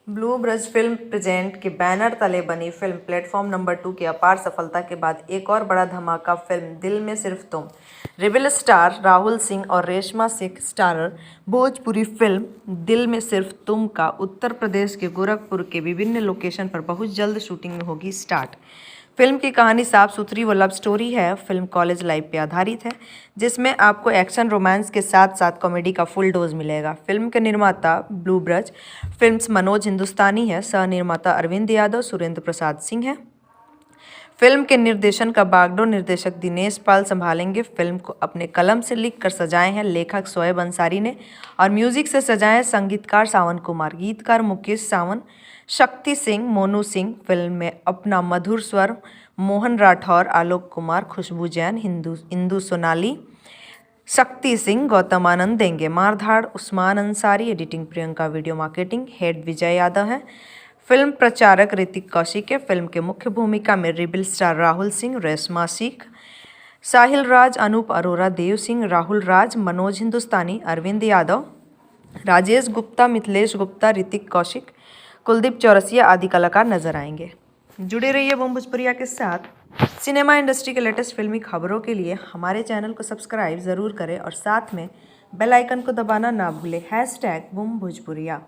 Blue Braj film present के banner तले बनी फिल्म प्लेटफॉर्म नंबर 2 की अपार सफलता के बाद एक और बड़ा धमाका फिल्म दिल में सिर्फ तुम। रेबल स्टार राहुल सिंह और रेशमा सिंह स्टारर भोजपुरी फिल्म दिल में सिर्फ तुम का उत्तर प्रदेश के गोरखपुर के विभिन्न लोकेशन पर बहुत जल्द शूटिंग होगी स्टार्ट। फिल्म की कहानी साफ सुथरी व लव स्टोरी है। फिल्म कॉलेज लाइफ पे आधारित है, जिसमें आपको एक्शन रोमांस के साथ साथ कॉमेडी का फुल डोज मिलेगा। फिल्म के निर्माता ब्लू ब्रज फिल्म्स मनोज हिंदुस्तानी है। सह निर्माता अरविंद यादव, सुरेंद्र प्रसाद सिंह है। फिल्म के निर्देशन का बागडोर निर्देशक दिनेश पाल संभालेंगे। फिल्म को अपने कलम से लिख कर सजाए हैं लेखक शोएब अंसारी ने और म्यूजिक से सजाए संगीतकार सावन कुमार, गीतकार मुकेश सावन, शक्ति सिंह, मोनू सिंह। फिल्म में अपना मधुर स्वर मोहन राठौर, आलोक कुमार, खुशबू जैन, इंदु सोनाली, शक्ति सिंह, गौतम आनंद देंगे। मारधाड़ Usman Ansari, editing Priyanka, video marketing head Vijay Yadav है। फिल्म प्रचारक ऋतिक कौशिक है। फिल्म के मुख्य भूमिका में रेबल स्टार राहुल सिंह, रेशमा सिंह, साहिल राज, अनूप अरोरा, देव सिंह, राहुल राज, मनोज हिंदुस्तानी, अरविंद यादव, राजेश गुप्ता, मिथिलेश गुप्ता, ऋतिक कौशिक, कुलदीप चौरसिया आदि कलाकार नजर आएंगे। जुड़े रहिए बूम भोजपुरिया के साथ। सिनेमा इंडस्ट्री के लेटेस्ट फिल्मी खबरों के लिए हमारे चैनल को सब्सक्राइब ज़रूर करें और साथ में बेल आइकन को दबाना ना भूलें। #बूम भोजपुरिया।